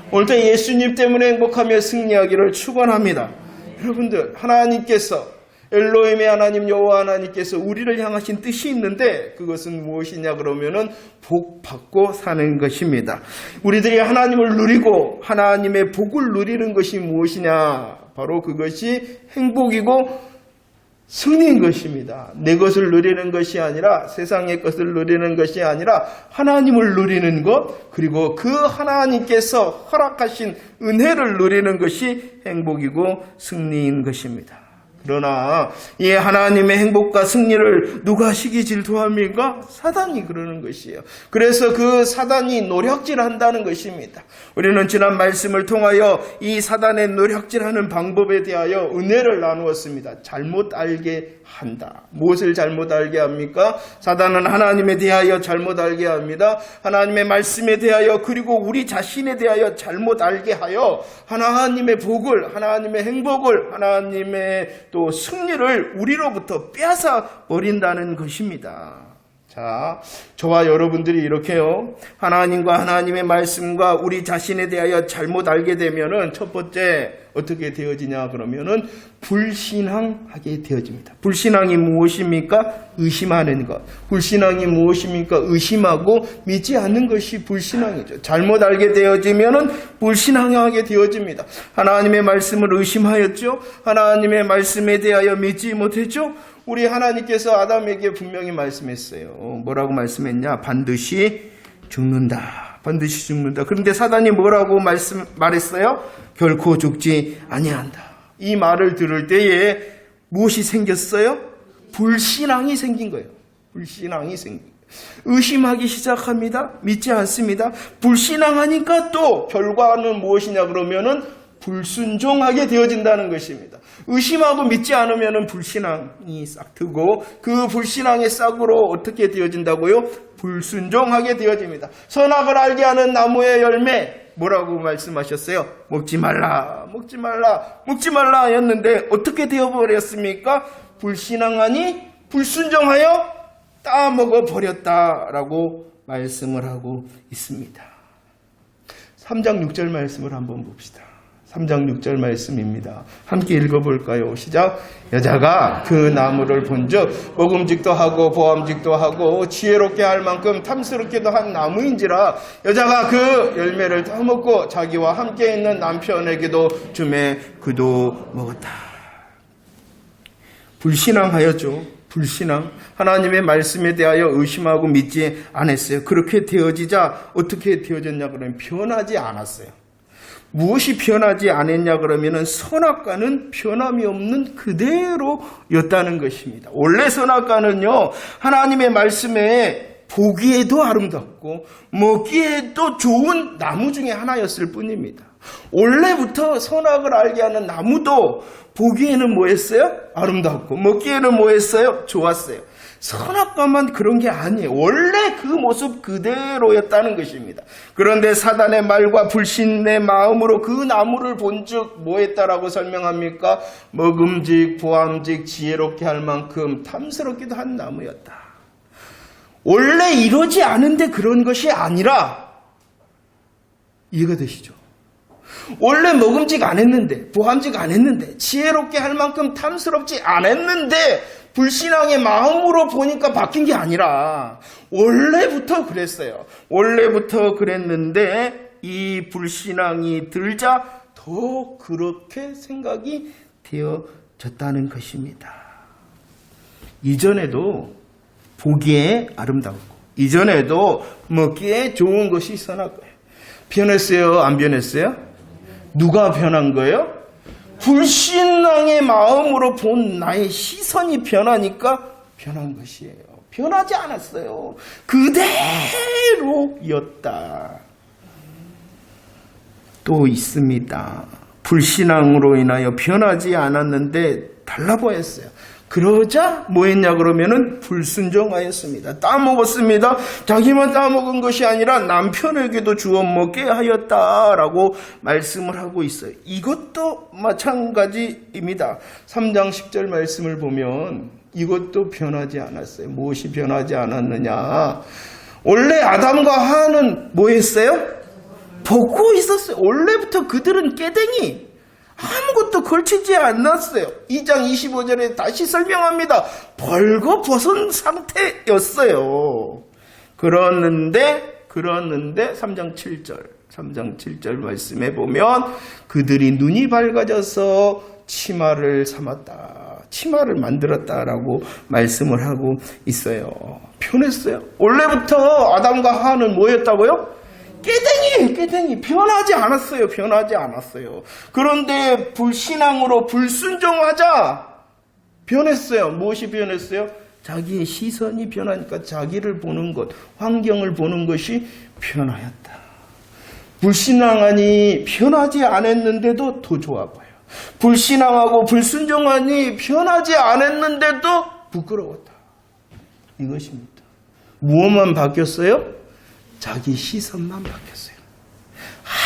오늘도 예수님 때문에 행복하며 승리하기를 축원합니다. 여러분들, 하나님께서 엘로힘의 하나님 여호와 하나님께서 우리를 향하신 뜻이 있는데 그것은 무엇이냐 그러면은 복 받고 사는 것입니다. 우리들이 하나님을 누리고 하나님의 복을 누리는 것이 무엇이냐? 바로 그것이 행복이고 승리인 것입니다. 내 것을 누리는 것이 아니라 세상의 것을 누리는 것이 아니라 하나님을 누리는 것, 그리고 그 하나님께서 허락하신 은혜를 누리는 것이 행복이고 승리인 것입니다. 그러나 이 하나님의 행복과 승리를 누가 시기 질투합니까? 사단이 그러는 것이에요. 그래서 그 사단이 노략질한다는 것입니다. 우리는 지난 말씀을 통하여 이 사단의 노략질하는 방법에 대하여 은혜를 나누었습니다. 잘못 알게 한다. 무엇을 잘못 알게 합니까? 사단은 하나님에 대하여 잘못 알게 합니다. 하나님의 말씀에 대하여 그리고 우리 자신에 대하여 잘못 알게 하여 하나님의 복을, 하나님의 행복을, 하나님의 또 승리를 우리로부터 빼앗아 버린다는 것입니다. 자, 저와 여러분들이 이렇게요, 하나님과 하나님의 말씀과 우리 자신에 대하여 잘못 알게 되면은 첫 번째 어떻게 되어지냐 그러면은 불신앙하게 되어집니다. 불신앙이 무엇입니까? 의심하는 것. 불신앙이 무엇입니까? 의심하고 믿지 않는 것이 불신앙이죠. 잘못 알게 되어지면은 불신앙하게 되어집니다. 하나님의 말씀을 의심하였죠. 하나님의 말씀에 대하여 믿지 못했죠. 우리 하나님께서 아담에게 분명히 말씀했어요. 뭐라고 말씀했냐? 반드시 죽는다. 반드시 죽는다. 그런데 사단이 뭐라고 말했어요? 결코 죽지 아니한다. 이 말을 들을 때에 무엇이 생겼어요? 불신앙이 생긴 거예요. 불신앙이 생긴 거예요. 의심하기 시작합니다. 믿지 않습니다. 불신앙하니까 또 결과는 무엇이냐 그러면은 불순종하게 되어진다는 것입니다. 의심하고 믿지 않으면 불신앙이 싹트고 그 불신앙의 싹으로 어떻게 되어진다고요? 불순종하게 되어집니다. 선악을 알게 하는 나무의 열매 뭐라고 말씀하셨어요? 먹지 말라, 먹지 말라, 먹지 말라 하였는데 어떻게 되어버렸습니까? 불신앙하니 불순종하여 따먹어 버렸다라고 말씀을 하고 있습니다. 3장 6절 말씀을 한번 봅시다. 3장 6절 말씀입니다. 함께 읽어볼까요? 시작. 여자가 그 나무를 본즉 먹음직도 하고 보암직도 하고 지혜롭게 할 만큼 탐스럽게도 한 나무인지라 여자가 그 열매를 따먹고 자기와 함께 있는 남편에게도 주매 그도 먹었다. 불신앙하였죠. 불신앙. 하나님의 말씀에 대하여 의심하고 믿지 않았어요. 그렇게 되어지자 어떻게 되어졌냐 그러면 변하지 않았어요. 무엇이 변하지 않았냐 그러면은 선악과는 변함이 없는 그대로였다는 것입니다. 원래 선악과는요, 하나님의 말씀에 보기에도 아름답고 먹기에도 좋은 나무 중에 하나였을 뿐입니다. 원래부터 선악을 알게 하는 나무도 보기에는 뭐했어요? 아름답고 먹기에는 뭐했어요? 좋았어요. 선악과만 그런 게 아니에요. 원래 그 모습 그대로였다는 것입니다. 그런데 사단의 말과 불신의 마음으로 그 나무를 본즉 뭐했다라고 설명합니까? 먹음직, 보암직, 지혜롭게 할 만큼 탐스럽기도 한 나무였다. 원래 이러지 않은데 그런 것이 아니라, 이해가 되시죠? 원래 먹음직 안 했는데, 보암직 안 했는데, 지혜롭게 할 만큼 탐스럽지 않았는데 불신앙의 마음으로 보니까 바뀐 게 아니라 원래부터 그랬어요. 원래부터 그랬는데 이 불신앙이 들자 더 그렇게 생각이 되어졌다는 것입니다. 이전에도 보기에 아름답고 이전에도 먹기에 좋은 것이 선악과예요. 변했어요? 안 변했어요? 누가 변한 거예요? 불신앙의 마음으로 본 나의 시선이 변하니까 변한 것이에요. 변하지 않았어요. 그대로였다. 또 있습니다. 불신앙으로 인하여 변하지 않았는데 달라 보였어요. 그러자 뭐 했냐 그러면은 불순종하였습니다. 따먹었습니다. 자기만 따먹은 것이 아니라 남편에게도 주워 먹게 하였다라고 말씀을 하고 있어요. 이것도 마찬가지입니다. 3장 10절 말씀을 보면 이것도 변하지 않았어요. 무엇이 변하지 않았느냐? 원래 아담과 하와는 뭐 했어요? 벗고 있었어요. 원래부터 그들은 깨댕이 아무것도 걸치지 않았어요. 2장 25절에 다시 설명합니다. 벌거벗은 상태였어요. 그러는데 3장 7절 말씀해 보면 그들이 눈이 밝아져서 치마를 삼았다. 치마를 만들었다라고 말씀을 하고 있어요. 변했어요. 원래부터 아담과 하와는 뭐였다고요? 깨댕이 변하지 않았어요. 그런데 불신앙으로 불순종하자 변했어요. 무엇이 변했어요? 자기의 시선이 변하니까 자기를 보는 것, 환경을 보는 것이 변하였다. 불신앙하니 변하지 않았는데도 더 좋아 보여. 불신앙하고 불순종하니 변하지 않았는데도 부끄러웠다. 이것입니다. 무엇만 바뀌었어요? 자기 시선만 바뀌었어요.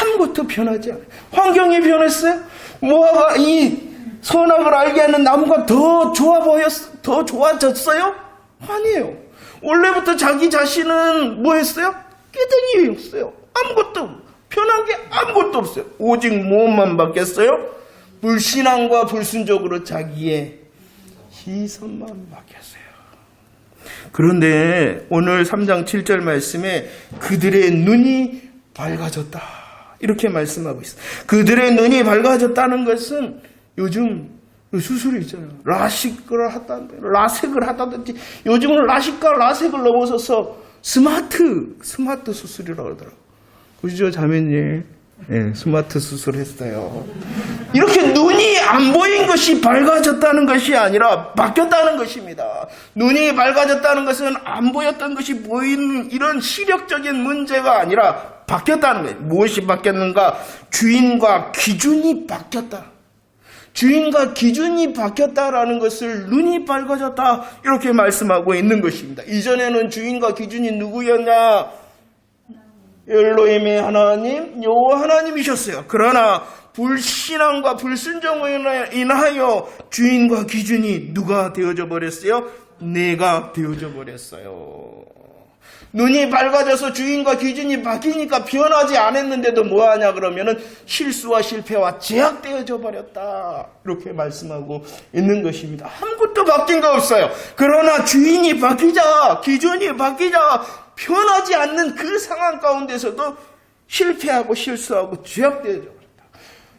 아무것도 변하지 않아요. 환경이 변했어요? 뭐가 이 선악을 알게 하는 나무가 더 좋아졌어요? 아니에요. 원래부터 자기 자신은 뭐 했어요? 깨댕이였어요. 아무것도 변한 게 아무것도 없어요. 오직 무엇만 바뀌었어요? 불신앙과 불순종으로 자기의 시선만 바뀌었어요. 그런데 오늘 3장 7절 말씀에 그들의 눈이 밝아졌다. 이렇게 말씀하고 있어요. 그들의 눈이 밝아졌다는 것은 요즘 수술이 있잖아요. 라식을 하다든지 요즘은 라식과 라섹을 넘어서서 스마트 수술이라고 그러더라고요. 그죠, 자매님? 네, 스마트 수술했어요. 이렇게 눈이 안 보인 것이 밝아졌다는 것이 아니라 바뀌었다는 것입니다. 눈이 밝아졌다는 것은 안 보였던 것이 보이는 이런 시력적인 문제가 아니라 바뀌었다는 거예요. 무엇이 바뀌었는가? 주인과 기준이 바뀌었다. 주인과 기준이 바뀌었다라는 것을 눈이 밝아졌다 이렇게 말씀하고 있는 것입니다. 이전에는 주인과 기준이 누구였냐? 엘로힘의 하나님, 여호와 하나님이셨어요. 그러나 불신앙과 불순종으로 인하여 주인과 기준이 누가 되어져 버렸어요? 내가 되어져 버렸어요. 눈이 밝아져서 주인과 기준이 바뀌니까 변하지 않았는데도 뭐하냐 그러면은 실수와 실패와 제약되어져 버렸다. 이렇게 말씀하고 있는 것입니다. 아무것도 바뀐 거 없어요. 그러나 주인이 바뀌자, 기준이 바뀌자 변하지 않는 그 상황 가운데서도 실패하고 실수하고 죄악되어져 버렸다.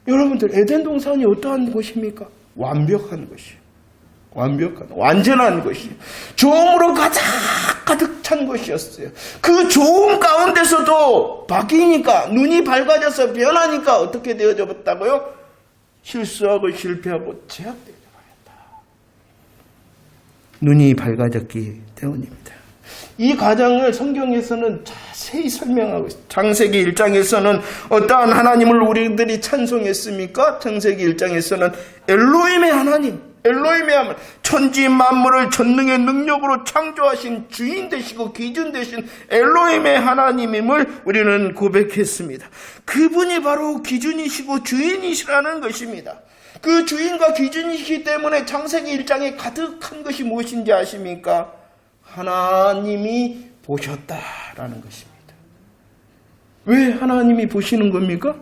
여러분들 에덴 동산이 어떠한 곳입니까? 완벽한 것이에요. 완전한 것이에요. 좋음으로 가득 찬 것이었어요. 그 좋음 가운데서도 바뀌니까 눈이 밝아져서 변하니까 어떻게 되어져 버렸다고요? 실수하고 실패하고 죄악되어져 버렸다. 눈이 밝아졌기 때문입니다. 이 과정을 성경에서는 자세히 설명하고 있습니다. 창세기 1장에서는 어떠한 하나님을 우리들이 찬송했습니까? 창세기 1장에서는 엘로힘의 하나님, 천지 만물을 전능의 능력으로 창조하신 주인 되시고 기준 되신 엘로힘의 하나님임을 우리는 고백했습니다. 그분이 바로 기준이시고 주인이시라는 것입니다. 그 주인과 기준이시기 때문에 창세기 1장에 가득한 것이 무엇인지 아십니까? 하나님이 보셨다라는 것입니다. 왜 하나님이 보시는 겁니까?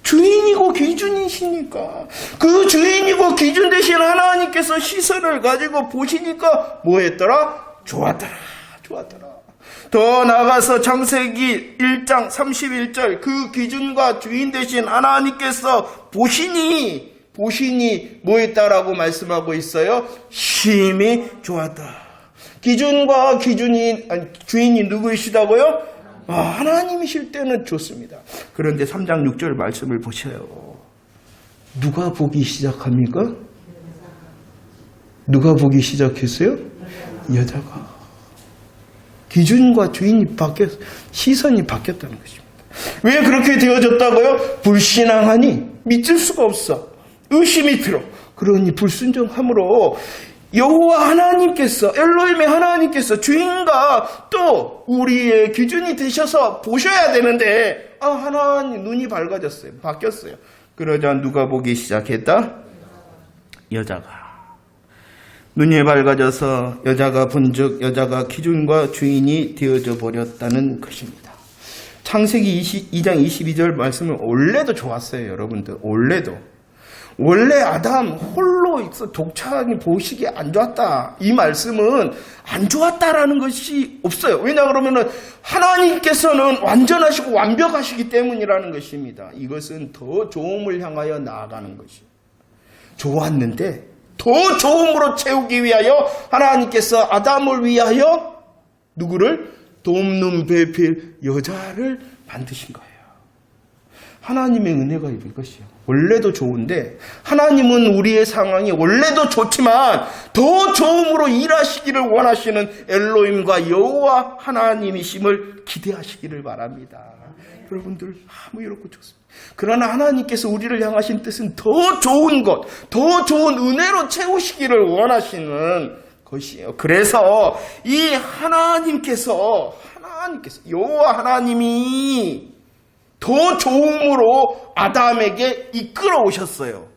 주인이고 기준이시니까. 그 주인이고 기준 되신 하나님께서 시선을 가지고 보시니까 뭐 했더라? 좋았더라. 더 나아가서 창세기 1장 31절 그 기준과 주인 되신 하나님께서 보시니 뭐 했다라고 말씀하고 있어요? 심히 좋았다. 기준과 주인이 누구이시다고요? 하나님이실 때는 좋습니다. 그런데 3장 6절 말씀을 보셔요. 누가 보기 시작합니까? 누가 보기 시작했어요? 여자가. 기준과 주인이 시선이 바뀌었다는 것입니다. 왜 그렇게 되어졌다고요? 불신앙하니 믿을 수가 없어. 의심이 들어. 그러니 불순종함으로 여호와 하나님께서, 엘로힘의 하나님께서 주인과 또 우리의 기준이 되셔서 보셔야 되는데 하나님 눈이 밝아졌어요. 바뀌었어요. 그러자 누가 보기 시작했다? 여자가. 눈이 밝아져서 여자가 본즉 여자가 기준과 주인이 되어져 버렸다는 것입니다. 창세기 2장 22절 말씀은 원래도 좋았어요, 여러분들. 원래 아담 홀로 있어 독차하니 보시기에 안 좋았다. 이 말씀은 안 좋았다라는 것이 없어요. 왜냐 그러면은 하나님께서는 완전하시고 완벽하시기 때문이라는 것입니다. 이것은 더 좋음을 향하여 나아가는 것이에요. 좋았는데 더 좋음으로 채우기 위하여 하나님께서 아담을 위하여 누구를? 돕는 배필 여자를 만드신 거예요. 하나님의 은혜가 이것이요. 원래도 좋은데 하나님은 우리의 상황이 원래도 좋지만 더 좋음으로 일하시기를 원하시는 엘로힘과 여호와 하나님이심을 기대하시기를 바랍니다. 여러분들 이렇고 좋습니다. 그러나 하나님께서 우리를 향하신 뜻은 더 좋은 것, 더 좋은 은혜로 채우시기를 원하시는 것이에요. 그래서 이 하나님께서 여호와 하나님이 더 좋음으로 아담에게 이끌어 오셨어요.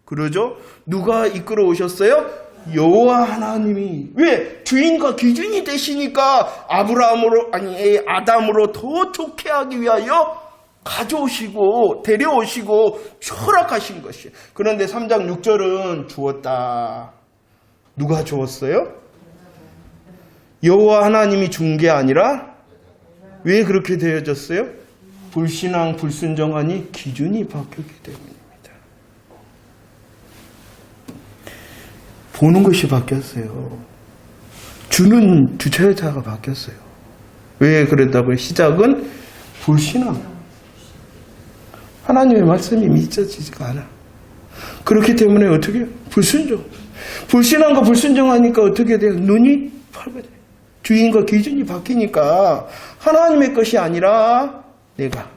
그러죠? 누가 이끌어 오셨어요? 여호와 하나님이. 왜? 주인과 기준이 되시니까 아담으로 더 좋게 하기 위하여 가져오시고 데려오시고 허락하신 것이에요. 그런데 3장 6절은 주었다. 누가 주었어요? 여호와 하나님이 준 게 아니라 왜 그렇게 되어졌어요? 불신앙, 불순종하니 기준이 바뀌었기 때문입니다. 보는 것이 바뀌었어요. 주는 주체자가 바뀌었어요. 왜 그랬다고요? 시작은 불신앙. 하나님의 말씀이 믿어지지가 않아. 그렇기 때문에 어떻게 해요? 불순종. 불신앙과 불순종하니까 어떻게 돼요? 눈이 밝아져요. 주인과 기준이 바뀌니까 하나님의 것이 아니라 내가,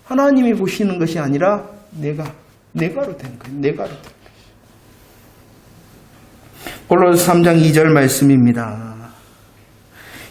하나님이 보시는 것이 아니라 내가로 된 거예요. 내가로 된 거예요. 골로새 3장 2절 말씀입니다.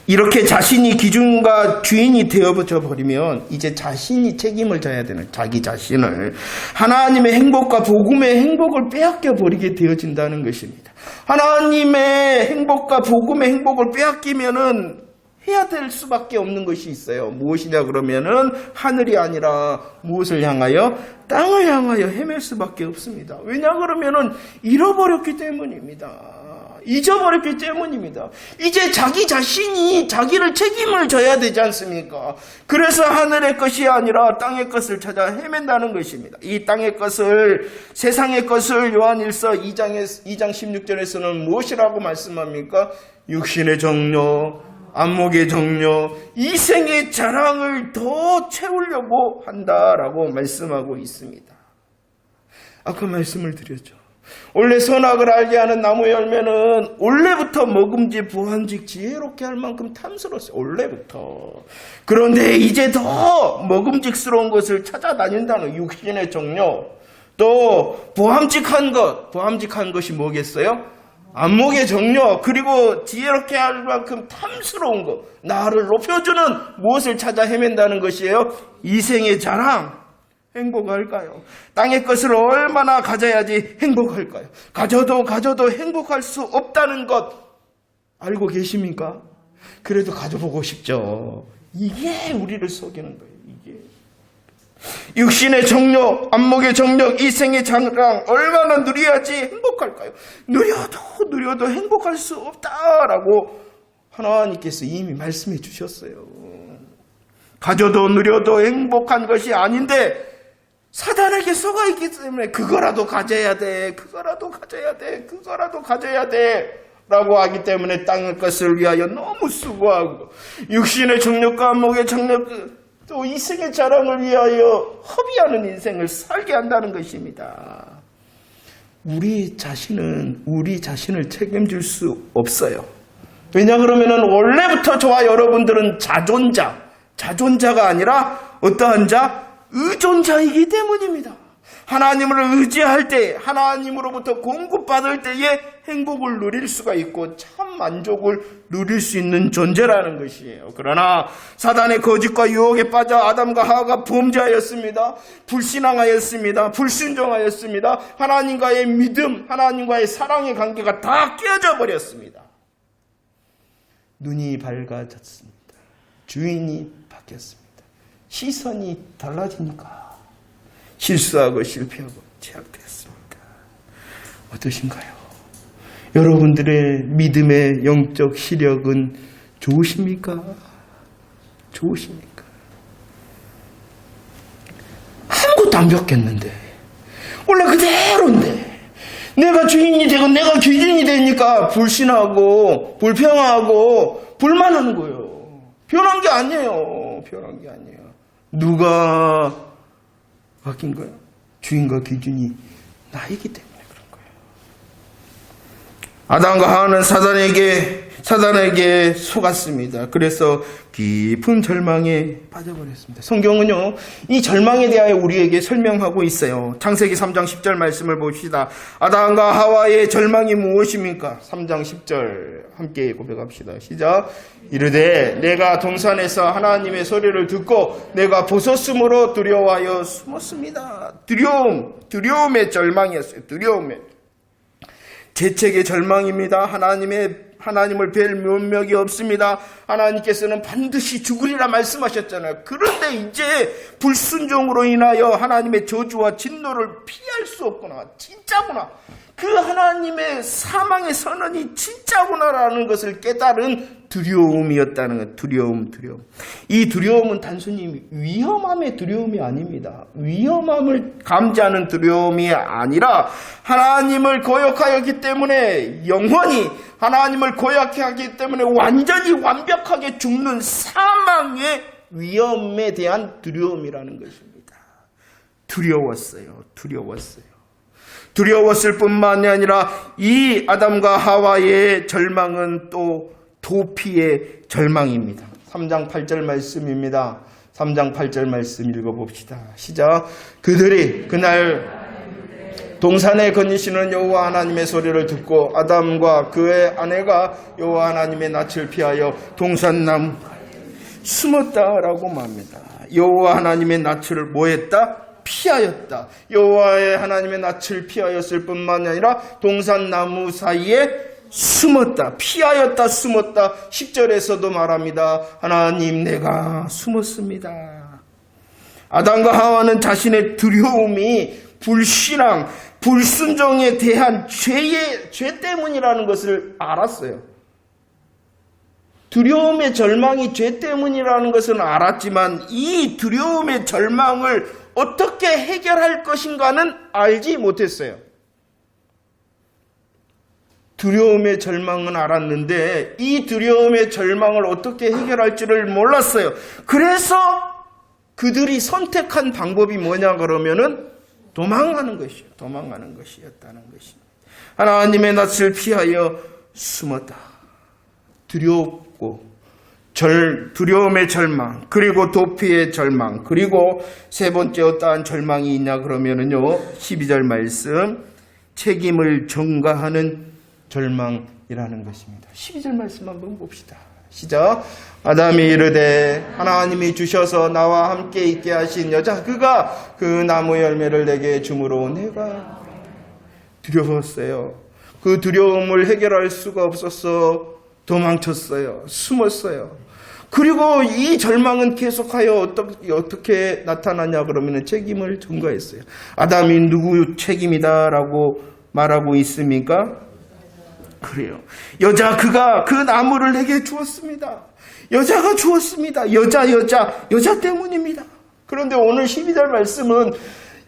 이렇게 자신이 기준과 주인이 되어져 버리면 이제 자신이 책임을 져야 되는, 자기 자신을 하나님의 행복과 복음의 행복을 빼앗겨 버리게 되어진다는 것입니다. 하나님의 행복과 복음의 행복을 빼앗기면은 해야 될 수밖에 없는 것이 있어요. 무엇이냐 그러면은 하늘이 아니라 무엇을 향하여? 땅을 향하여 헤맬 수밖에 없습니다. 왜냐 그러면은 잃어버렸기 때문입니다. 잊어버렸기 때문입니다. 이제 자기 자신이 자기를 책임을 져야 되지 않습니까? 그래서 하늘의 것이 아니라 땅의 것을 찾아 헤맨다는 것입니다. 이 땅의 것을, 세상의 것을 요한일서 2장 16절에서는 무엇이라고 말씀합니까? 육신의 정욕, 안목의 정욕, 이생의 자랑을 더 채우려고 한다라고 말씀하고 있습니다. 아까 말씀을 드렸죠. 원래 선악을 알게 하는 나무 열매는 원래부터 먹음직 부함직 지혜롭게 할 만큼 탐스러웠어요. 원래부터. 그런데 이제 더 먹음직스러운 것을 찾아다닌다는 육신의 정욕, 또 부함직한 것이 뭐겠어요? 안목의 정욕, 그리고 지혜롭게 할 만큼 탐스러운 것, 나를 높여주는 무엇을 찾아 헤맨다는 것이에요? 이생의 자랑. 행복할까요? 땅의 것을 얼마나 가져야지 행복할까요? 가져도 행복할 수 없다는 것 알고 계십니까? 그래도 가져보고 싶죠. 이게 우리를 속이는 거예요. 이게 육신의 정욕, 안목의 정욕, 이생의 자랑 얼마나 누려야지 행복할까요? 누려도 행복할 수 없다라고 하나님께서 이미 말씀해 주셨어요. 가져도 누려도 행복한 것이 아닌데 사단에게 속아 있기 때문에 그거라도 가져야 돼 라고 하기 때문에 땅의 것을 위하여 너무 수고하고 육신의 정욕과 안목의 정욕 또 이생의 자랑을 위하여 허비하는 인생을 살게 한다는 것입니다. 우리 자신을 책임질 수 없어요. 왜냐 그러면은 원래부터 저와 여러분들은 자존자가 아니라 어떠한 자? 의존자이기 때문입니다. 하나님을 의지할 때, 하나님으로부터 공급받을 때에 행복을 누릴 수가 있고 참 만족을 누릴 수 있는 존재라는 것이에요. 그러나 사단의 거짓과 유혹에 빠져 아담과 하와가 범죄하였습니다. 불신앙하였습니다. 불순종하였습니다. 하나님과의 믿음, 하나님과의 사랑의 관계가 다 깨어져 버렸습니다. 눈이 밝아졌습니다. 주인이 바뀌었습니다. 시선이 달라지니까 실수하고 실패하고 제약되었습니다. 어떠신가요? 여러분들의 믿음의 영적 시력은 좋으십니까? 좋으십니까? 아무것도 안 바뀌었는데 원래 그대로인데 내가 주인이 되고 내가 귀신이 되니까 불신하고 불평하고 불만하는 거예요. 변한 게 아니에요. 변한 게 아니에요. 누가 바뀐 거예요? 주인과 귀신이 나이기 때문에 그런 거예요. 아담과 하와는 사단에게 속았습니다. 그래서 깊은 절망에 빠져버렸습니다. 성경은요, 이 절망에 대하여 우리에게 설명하고 있어요. 창세기 3장 10절 말씀을 봅시다. 아담과 하와의 절망이 무엇입니까? 3장 10절 함께 고백합시다. 시작. 이르되 내가 동산에서 하나님의 소리를 듣고 내가 벗었으므로 두려워하여 숨었습니다. 두려움의 절망이었어요. 두려움의. 재책의 절망입니다. 하나님을 뵐 면목이 없습니다. 하나님께서는 반드시 죽으리라 말씀하셨잖아요. 그런데 이제 불순종으로 인하여 하나님의 저주와 진노를 피할 수 없구나. 진짜구나. 그 하나님의 사망의 선언이 진짜구나라는 것을 깨달은 두려움이었다는 것. 두려움. 이 두려움은 단순히 위험함의 두려움이 아닙니다. 위험함을 감지하는 두려움이 아니라 하나님을 거역하였기 때문에 영원히 하나님을 거역하기 때문에 완전히 완벽하게 죽는 사망의 위험에 대한 두려움이라는 것입니다. 두려웠어요. 두려웠을 뿐만이 아니라 이 아담과 하와의 절망은 또 도피의 절망입니다. 3장 8절 말씀입니다. 3장 8절 말씀 읽어봅시다. 시작. 그들이 그날 동산에 거니시는 여호와 하나님의 소리를 듣고 아담과 그의 아내가 여호와 하나님의 낯을 피하여 동산나무 숨었다라고 말합니다. 여호와 하나님의 낯을 뭐했다? 피하였다. 여호와의 하나님의 낯을 피하였을 뿐만 아니라 동산나무 사이에 숨었다. 피하였다. 숨었다. 10절에서도 말합니다. 하나님 내가 숨었습니다. 아담과 하와는 자신의 두려움이 불신앙, 불순종에 대한 죄 때문이라는 것을 알았어요. 두려움의 절망이 죄 때문이라는 것은 알았지만 이 두려움의 절망을 어떻게 해결할 것인가는 알지 못했어요. 두려움의 절망은 알았는데 이 두려움의 절망을 어떻게 해결할 줄을 몰랐어요. 그래서 그들이 선택한 방법이 뭐냐 그러면은 도망가는 것이었다는 것입니다. 하나님의 낯을 피하여 숨었다. 두렵고 두려움의 절망, 그리고 도피의 절망, 그리고 세 번째 어떠한 절망이 있냐 그러면은요, 12절 말씀, 책임을 전가하는 절망이라는 것입니다. 12절 말씀 한번 봅시다. 시작. 아담이 이르되 하나님이 주셔서 나와 함께 있게 하신 여자 그가 그 나무 열매를 내게 주므로 내가 두려웠어요. 그 두려움을 해결할 수가 없어서 도망쳤어요. 숨었어요. 그리고 이 절망은 계속하여 어떻게 나타나냐 그러면 책임을 전가했어요. 아담이 누구 책임이다라고 말하고 있습니까? 그래요. 여자 그가 그 나무를 내게 주었습니다. 여자가 주었습니다. 여자 때문입니다. 그런데 오늘 12절 말씀은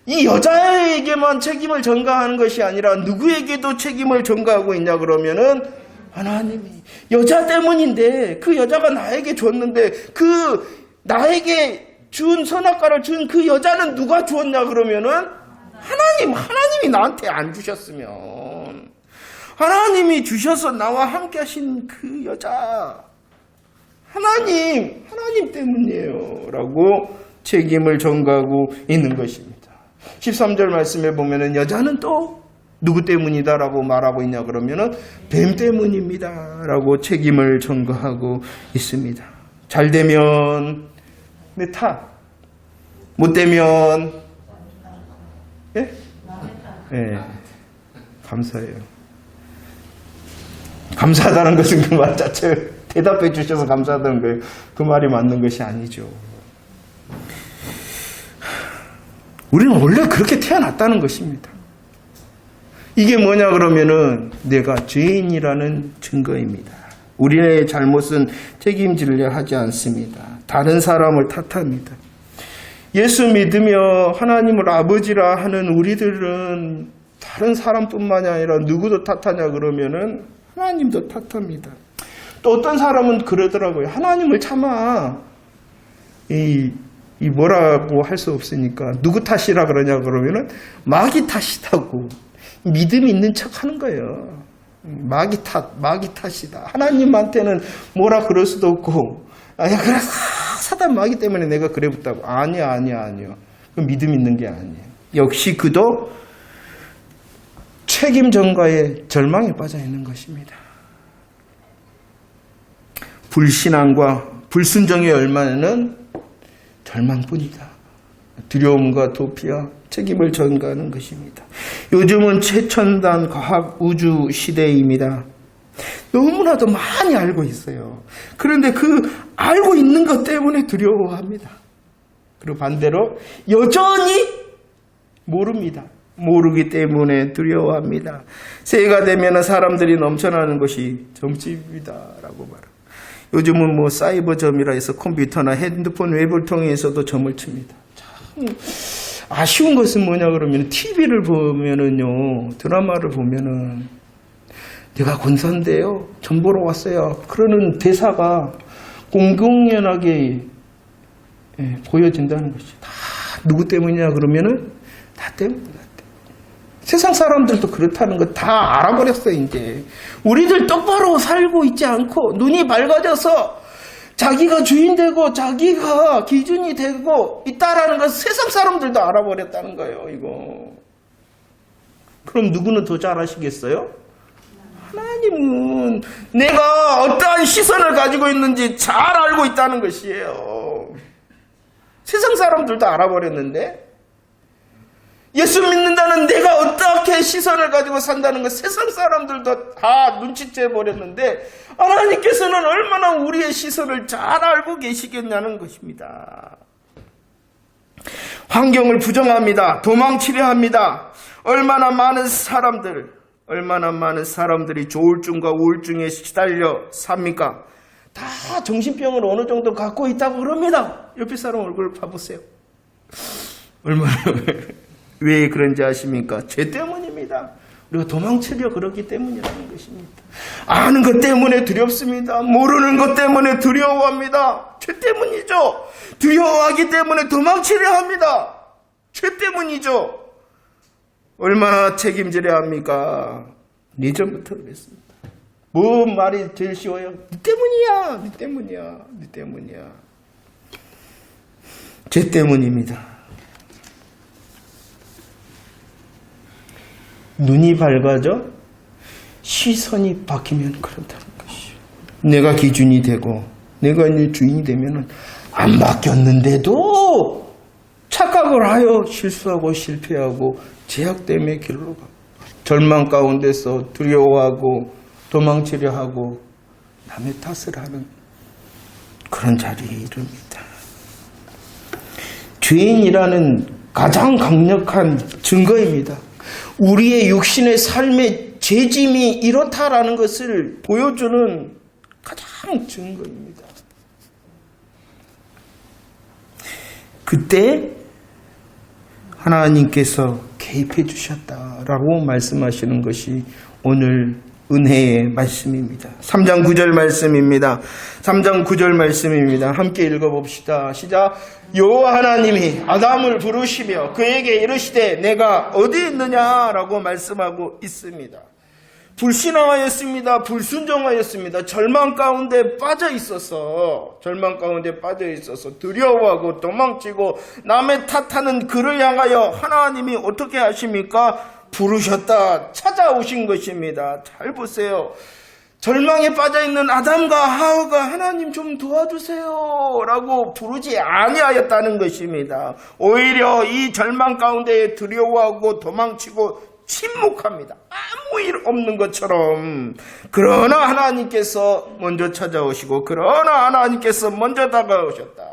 이 여자에게만 책임을 전가하는 것이 아니라 누구에게도 책임을 전가하고 있냐 그러면은 하나님이 여자 때문인데 그 여자가 나에게 줬는데 그 나에게 준 선악과를 준 그 여자는 누가 주었냐 그러면은 하나님이 나한테 안 주셨으면 하나님이 주셔서 나와 함께 하신 그 여자 하나님 때문이에요 라고 책임을 전가하고 있는 것입니다. 13절 말씀에 보면은 여자는 또 누구 때문이다라고 말하고 있냐 그러면은 뱀 때문입니다라고 책임을 전가하고 있습니다. 잘 되면 내 탓, 못 되면 예? 예. 감사해요. 감사하다는 것은 그 말 자체 대답해 주셔서 감사하다는 거예요. 그 말이 맞는 것이 아니죠. 우리는 원래 그렇게 태어났다는 것입니다. 이게 뭐냐 그러면은 내가 죄인이라는 증거입니다. 우리의 잘못은 책임지려 하지 않습니다. 다른 사람을 탓합니다. 예수 믿으며 하나님을 아버지라 하는 우리들은 다른 사람뿐만이 아니라 누구도 탓하냐 그러면은 하나님도 탓합니다. 또 어떤 사람은 그러더라고요. 하나님을 차마 이 뭐라고 할 수 없으니까 누구 탓이라 그러냐 그러면은 마귀 탓이다고 믿음 있는 척 하는 거예요. 마귀 탓이다. 하나님한테는 뭐라 그럴 수도 없고, 야, 그래, 사단 마귀 때문에 내가 그래 붙다고. 아니요. 그 믿음 있는 게 아니에요. 역시 그도 책임 전가의 절망에 빠져 있는 것입니다. 불신앙과 불순종의 열매는 절망뿐이다. 두려움과 도피와 책임을 전가하는 것입니다. 요즘은 최첨단 과학 우주 시대입니다. 너무나도 많이 알고 있어요. 그런데 그 알고 있는 것 때문에 두려워합니다. 그리고 반대로 여전히 모릅니다. 모르기 때문에 두려워합니다. 새해가 되면 사람들이 넘쳐나는 것이 점집이다라고 말합니다. 요즘은 뭐 사이버점이라 해서 컴퓨터나 핸드폰 웹을 통해서도 점을 칩니다. 참 아쉬운 것은 뭐냐 그러면 TV를 보면은요, 드라마를 보면은 내가 권사인데요, 점 보러 왔어요. 그러는 대사가 공공연하게 보여진다는 것이 다 누구 때문이냐 그러면은 나 때문이다. 세상 사람들도 그렇다는 거 다 알아버렸어요, 이제. 우리들 똑바로 살고 있지 않고, 눈이 밝아져서 자기가 주인 되고, 자기가 기준이 되고 있다라는 걸 세상 사람들도 알아버렸다는 거예요, 이거. 그럼 누구는 더 잘 아시겠어요? 하나님은 내가 어떠한 시선을 가지고 있는지 잘 알고 있다는 것이에요. 세상 사람들도 알아버렸는데, 예수 믿는다는 내가 어떻게 시선을 가지고 산다는 것 세상 사람들도 다 눈치채 버렸는데 하나님께서는 얼마나 우리의 시선을 잘 알고 계시겠냐는 것입니다. 환경을 부정합니다. 도망치려 합니다. 얼마나 많은 사람들이 조울증과 우울증에 시달려 삽니까? 다 정신병을 어느 정도 갖고 있다고 그럽니다. 옆에 사람 얼굴을 봐보세요. 얼마나 왜 그런지 아십니까? 죄 때문입니다. 우리가 도망치려 그러기 때문이라는 것입니다. 아는 것 때문에 두렵습니다. 모르는 것 때문에 두려워합니다. 죄 때문이죠. 두려워하기 때문에 도망치려 합니다. 죄 때문이죠. 얼마나 책임지려 합니까? 예전부터 그랬습니다. 뭔 말이 제일 쉬워요? 네 때문이야. 죄 때문입니다. 눈이 밝아져 시선이 바뀌면 그런다는 것이요. 내가 기준이 되고 내가 이제 주인이 되면 안 바뀌었는데도 착각을 하여 실수하고 실패하고 제약 때문에 길로 가. 절망 가운데서 두려워하고 도망치려 하고 남의 탓을 하는 그런 자리에 이릅니다. 죄인이라는 가장 강력한 증거입니다. 우리의 육신의 삶의 죄짐이 이렇다라는 것을 보여주는 가장 증거입니다. 그때 하나님께서 개입해 주셨다라고 말씀하시는 것이 오늘 은혜의 말씀입니다. 3장 9절 말씀입니다. 3장 9절 말씀입니다. 함께 읽어봅시다. 시작. 여호와 하나님이 아담을 부르시며 그에게 이르시되 내가 어디 있느냐라고 말씀하고 있습니다. 불신앙하였습니다. 불순종하였습니다. 절망 가운데 빠져 있어서 두려워하고 도망치고 남의 탓하는 그를 향하여 하나님이 어떻게 하십니까? 부르셨다. 찾아오신 것입니다. 잘 보세요. 절망에 빠져있는 아담과 하와가 하나님 좀 도와주세요 라고 부르지 아니하였다는 것입니다. 오히려 이 절망 가운데 두려워하고 도망치고 침묵합니다. 아무 일 없는 것처럼. 그러나 하나님께서 먼저 찾아오시고 그러나 하나님께서 먼저 다가오셨다.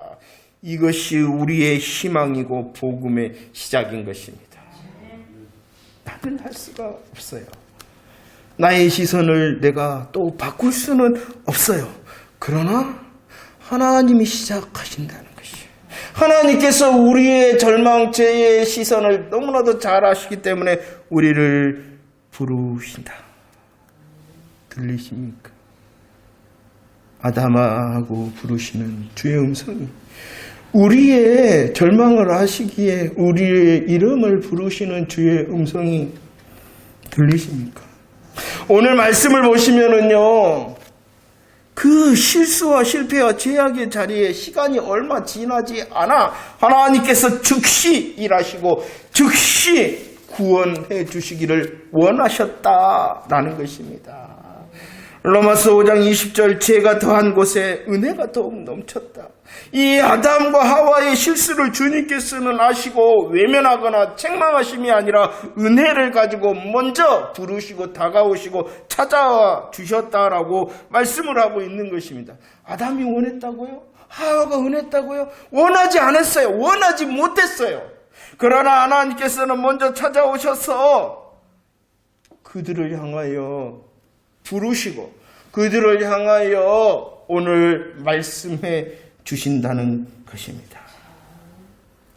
이것이 우리의 희망이고 복음의 시작인 것입니다. 나는 할 수가 없어요. 나의 시선을 내가 또 바꿀 수는 없어요. 그러나 하나님이 시작하신다는 것이에요. 하나님께서 우리의 절망죄의 시선을 너무나도 잘 아시기 때문에 우리를 부르신다. 들리십니까? 아담아 하고 부르시는 주의 음성이 우리의 절망을 아시기에 우리의 이름을 부르시는 주의 음성이 들리십니까? 오늘 말씀을 보시면은요, 그 실수와 실패와 죄악의 자리에 시간이 얼마 지나지 않아 하나님께서 즉시 일하시고 즉시 구원해 주시기를 원하셨다라는 것입니다. 로마서 5장 20절 죄가 더한 곳에 은혜가 더욱 넘쳤다. 이 아담과 하와의 실수를 주님께서는 아시고 외면하거나 책망하심이 아니라 은혜를 가지고 먼저 부르시고 다가오시고 찾아와 주셨다라고 말씀을 하고 있는 것입니다. 아담이 원했다고요? 하와가 원했다고요? 원하지 않았어요. 원하지 못했어요. 그러나 하나님께서는 먼저 찾아오셔서 그들을 향하여 부르시고 그들을 향하여 오늘 말씀해 주신다는 것입니다.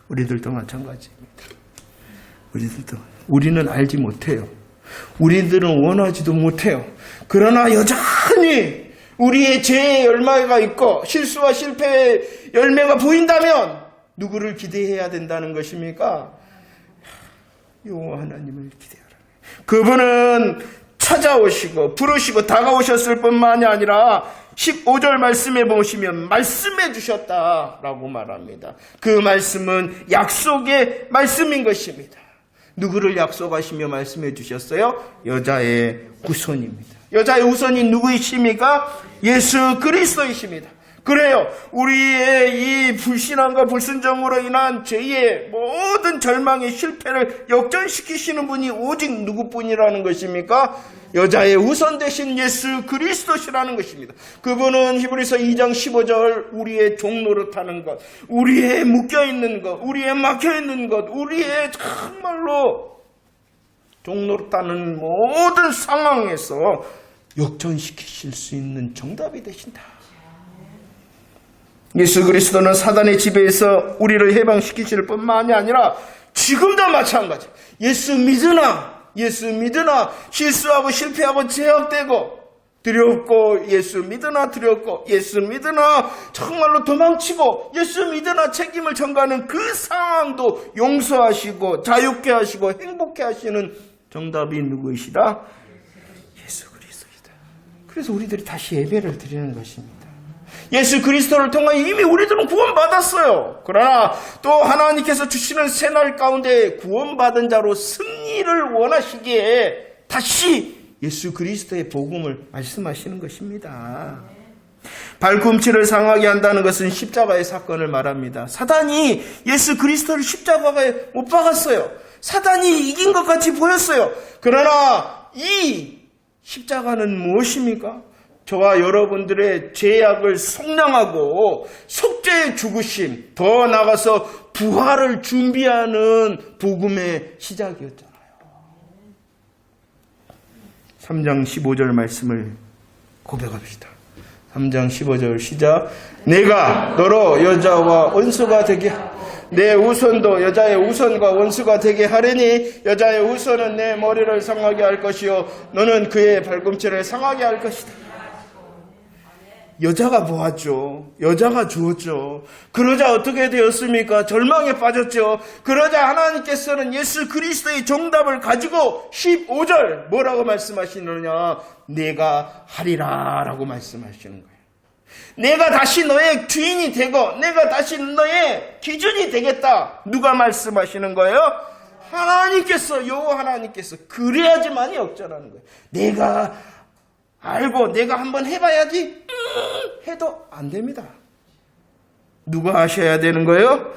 우리들도 마찬가지입니다. 우리는 알지 못해요. 우리들은 원하지도 못해요. 그러나 여전히 우리의 죄의 열매가 있고 실수와 실패의 열매가 보인다면 누구를 기대해야 된다는 것입니까? 여호와 하나님을 기대하라. 그분은 찾아오시고 부르시고 다가오셨을 뿐만이 아니라 15절 말씀에 보시면 말씀해 주셨다라고 말합니다. 그 말씀은 약속의 말씀인 것입니다. 누구를 약속하시며 말씀해 주셨어요? 여자의 후손입니다. 여자의 후손이 누구이십니까? 예수 그리스도이십니다. 그래요. 우리의 이 불신앙과 불순종으로 인한 죄의 모든 절망의 실패를 역전시키시는 분이 오직 누구뿐이라는 것입니까? 여자의 후손 되신 예수 그리스도시라는 것입니다. 그분은 히브리서 2장 15절 우리의 종노릇하는 것, 우리의 묶여있는 것, 우리의 막혀있는 것, 우리의 정말로 종노릇하는 모든 상황에서 역전시키실 수 있는 정답이 되신다. 예수 그리스도는 사단의 지배에서 우리를 해방시키실 뿐만이 아니라 지금도 마찬가지. 예수 믿으나 실수하고 실패하고 제약되고 두렵고 예수 믿으나 두렵고 예수 믿으나 정말로 도망치고 예수 믿으나 책임을 전가하는 그 상황도 용서하시고 자유케 하시고 행복케 하시는 정답이 누구이시다? 예수 그리스도이다. 그래서 우리들이 다시 예배를 드리는 것입니다. 예수 그리스도를 통하여 이미 우리들은 구원받았어요. 그러나 또 하나님께서 주시는 새날 가운데 구원받은 자로 승리를 원하시기에 다시 예수 그리스도의 복음을 말씀하시는 것입니다. 발꿈치를 상하게 한다는 것은 십자가의 사건을 말합니다. 사단이 예수 그리스도를 십자가에 못 박았어요. 사단이 이긴 것 같이 보였어요. 그러나 이 십자가는 무엇입니까? 저와 여러분들의 죄악을 속량하고 속죄의 죽으심, 더 나아가서 부활을 준비하는 복음의 시작이었잖아요. 3장 15절 말씀을 고백합시다. 3장 15절 시작. 내가 너로 여자와 원수가 되게 내 우선도 여자의 우선과 원수가 되게 하리니 여자의 우선은 내 머리를 상하게 할 것이요 너는 그의 발꿈치를 상하게 할 것이다. 여자가 보았죠. 여자가 주었죠. 그러자 어떻게 되었습니까? 절망에 빠졌죠. 그러자 하나님께서는 예수 그리스도의 정답을 가지고 15절 뭐라고 말씀하시느냐? 내가 하리라 라고 말씀하시는 거예요. 내가 다시 너의 주인이 되고 내가 다시 너의 기준이 되겠다. 누가 말씀하시는 거예요? 하나님께서, 여호와 하나님께서. 그래야지만이 역전하는 거예요. 내가 알고 내가 한번 해봐야지 해도 안 됩니다. 누가 하셔야 되는 거예요?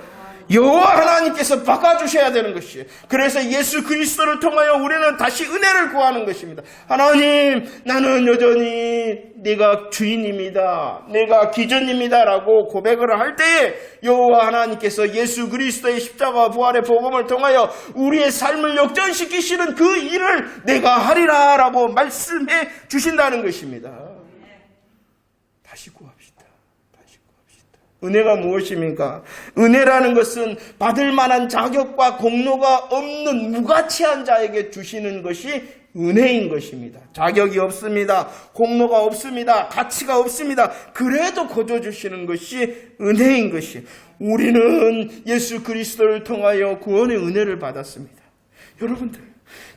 여호와 하나님께서 바꿔주셔야 되는 것이에요. 그래서 예수 그리스도를 통하여 우리는 다시 은혜를 구하는 것입니다. 하나님, 나는 여전히 네가 주인입니다. 내가 기준입니다. 라고 고백을 할 때에 여호와 하나님께서 예수 그리스도의 십자가 부활의 복음을 통하여 우리의 삶을 역전시키시는 그 일을 내가 하리라 라고 말씀해 주신다는 것입니다. 다시 구합시다. 은혜가 무엇입니까? 은혜라는 것은 받을 만한 자격과 공로가 없는 무가치한 자에게 주시는 것이 은혜인 것입니다. 자격이 없습니다. 공로가 없습니다. 가치가 없습니다. 그래도 거저 주시는 것이 은혜인 것이. 우리는 예수 그리스도를 통하여 구원의 은혜를 받았습니다. 여러분들,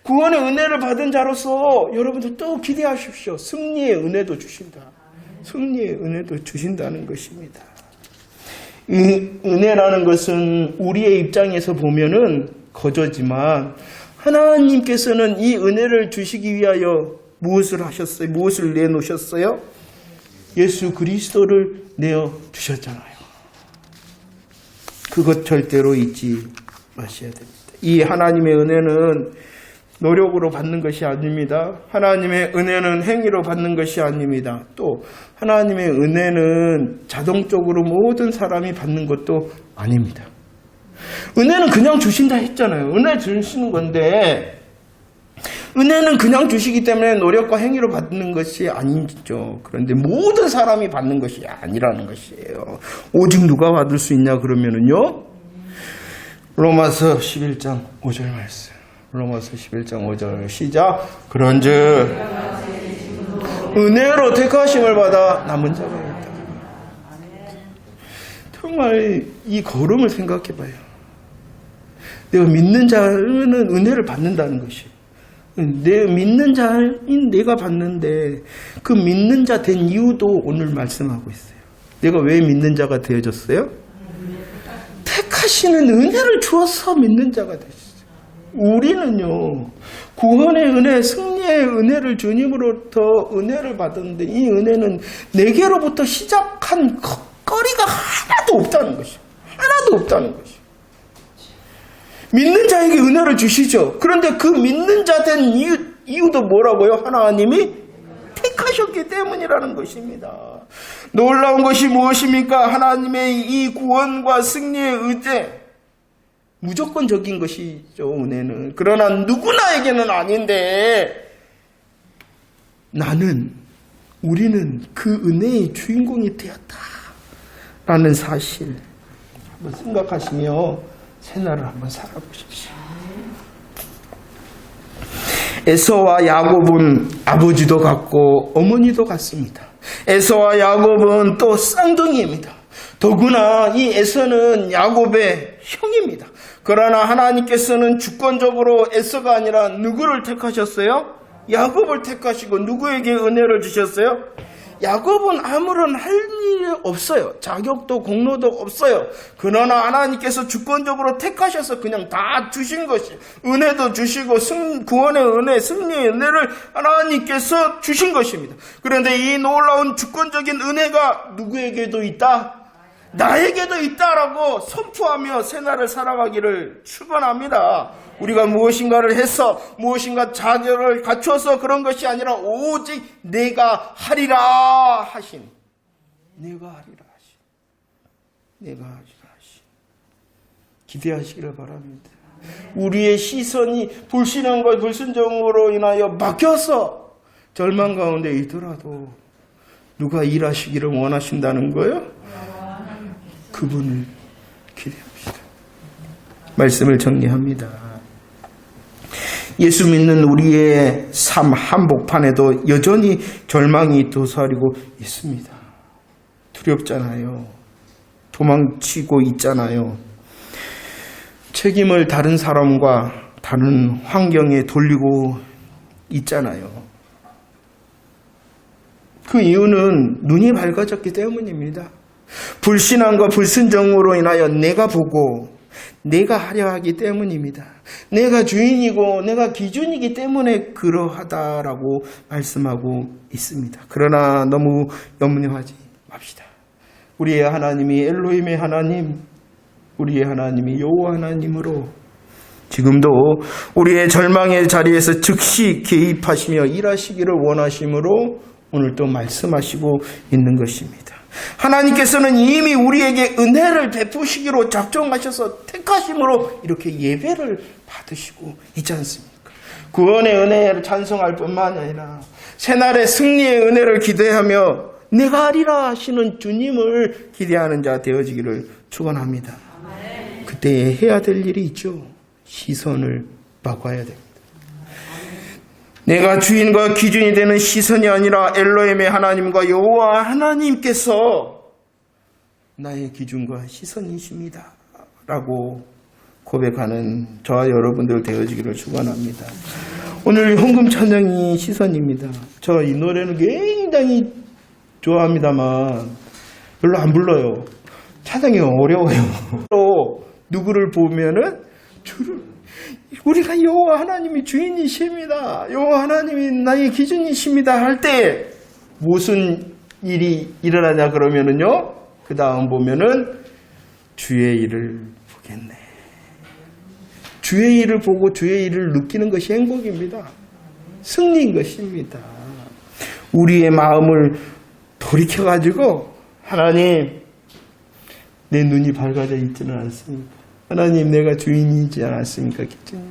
구원의 은혜를 받은 자로서 여러분들 또 기대하십시오. 승리의 은혜도 주신다. 승리의 은혜도 주신다는 것입니다. 은혜라는 것은 우리의 입장에서 보면은 거저지만 하나님께서는 이 은혜를 주시기 위하여 무엇을 하셨어요? 무엇을 내놓으셨어요? 예수 그리스도를 내어 주셨잖아요. 그것 절대로 잊지 마셔야 됩니다. 이 하나님의 은혜는 노력으로 받는 것이 아닙니다. 하나님의 은혜는 행위로 받는 것이 아닙니다. 또 하나님의 은혜는 자동적으로 모든 사람이 받는 것도 아닙니다. 은혜는 그냥 주신다 했잖아요. 은혜 주시는 건데 은혜는 그냥 주시기 때문에 노력과 행위로 받는 것이 아니죠. 그런데 모든 사람이 받는 것이 아니라는 것이에요. 오직 누가 받을 수 있냐 그러면은요. 로마서 11장 5절 말씀. 로마서 11장 5절 시작. 그런즉 은혜로 택하심을 받아 남은 자가 있다. 정말 이 걸음을 생각해 봐요. 내가 믿는 자는 은혜를 받는다는 것이. 내 믿는 자인 내가 받는데 그 믿는 자 된 이유도 오늘 말씀하고 있어요. 내가 왜 믿는 자가 되어졌어요? 택하시는 은혜를 주어서 믿는 자가 되셨어요. 우리는요, 구원의 은혜, 승리의 은혜를 주님으로부터 은혜를 받았는데 이 은혜는 내게로부터 시작한 거리가 하나도 없다는 것이에요. 하나도 없다는 것이에요. 믿는 자에게 은혜를 주시죠. 그런데 그 믿는 자 된 이유도 뭐라고요? 하나님이 택하셨기 때문이라는 것입니다. 놀라운 것이 무엇입니까? 하나님의 이 구원과 승리의 의제, 무조건적인 것이죠, 은혜는. 그러나 누구나에게는 아닌데 우리는 그 은혜의 주인공이 되었다라는 사실 한번 생각하시며 새날을 한번 살아보십시오. 에서와 야곱은 아버지도 같고 어머니도 같습니다. 에서와 야곱은 또 쌍둥이입니다. 더구나 이 에서는 야곱의 형입니다. 그러나 하나님께서는 주권적으로 에서가 아니라 누구를 택하셨어요? 야곱을 택하시고 누구에게 은혜를 주셨어요? 야곱은 아무런 할 일이 없어요. 자격도 공로도 없어요. 그러나 하나님께서 주권적으로 택하셔서 그냥 다 주신 것이, 은혜도 주시고 구원의 은혜, 승리의 은혜를 하나님께서 주신 것입니다. 그런데 이 놀라운 주권적인 은혜가 누구에게도 있다? 나에게도 있다라고 선포하며 새날을 살아가기를 축원합니다. 우리가 무엇인가를 해서 무엇인가 자격을 갖춰서 그런 것이 아니라 오직 내가 하리라 하신, 기대하시기를 바랍니다. 우리의 시선이 불신앙과 불순종으로 인하여 막혀서 절망 가운데 있더라도 누가 일하시기를 원하신다는 거예요? 그분을 기대합시다. 말씀을 정리합니다. 예수 믿는 우리의 삶 한복판에도 여전히 절망이 도사리고 있습니다. 두렵잖아요. 도망치고 있잖아요. 책임을 다른 사람과 다른 환경에 돌리고 있잖아요. 그 이유는 눈이 밝아졌기 때문입니다. 불신앙과 불순종으로 인하여 내가 보고 내가 하려 하기 때문입니다. 내가 주인이고 내가 기준이기 때문에 그러하다라고 말씀하고 있습니다. 그러나 너무 염려하지 맙시다. 우리의 하나님이 엘로힘의 하나님, 우리의 하나님이 여호와 하나님으로 지금도 우리의 절망의 자리에서 즉시 개입하시며 일하시기를 원하심으로 오늘 또 말씀하시고 있는 것입니다. 하나님께서는 이미 우리에게 은혜를 베푸시기로 작정하셔서 택하심으로 이렇게 예배를 받으시고 있지 않습니까? 구원의 은혜를 찬송할 뿐만 아니라 새날의 승리의 은혜를 기대하며 내가 하리라 하시는 주님을 기대하는 자 되어지기를 축원합니다. 그때 해야 될 일이 있죠. 시선을 바꿔야 됩니다. 내가 주인과 기준이 되는 시선이 아니라 엘로힘의 하나님과 여호와 하나님께서 나의 기준과 시선이십니다 라고 고백하는 저와 여러분들 되어지기를 축원합니다. 오늘 헌금 찬양이 시선입니다. 저 이 노래는 굉장히 좋아합니다만 별로 안 불러요. 찬양이 어려워요. 또 누구를 보면은 우리가 여호와 하나님이 주인이십니다. 여호와 하나님이 나의 기준이십니다 할 때 무슨 일이 일어나냐 그러면은요. 그 다음 보면은 주의 일을 보겠네. 주의 일을 보고 주의 일을 느끼는 것이 행복입니다. 승리인 것입니다. 우리의 마음을 돌이켜가지고 하나님 내 눈이 밝아져 있지는 않습니까? 하나님 내가 주인이지 않았습니까? 기준이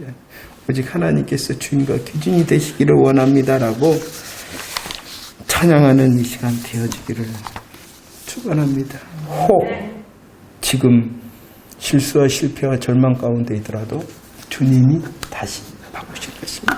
오직 하나님께서 주인과 기준이 되시기를 원합니다라고 찬양하는 이 시간 되어지기를 축원합니다. 혹 지금 실수와 실패와 절망 가운데 있더라도 주님이 다시 바꾸실 것입니다.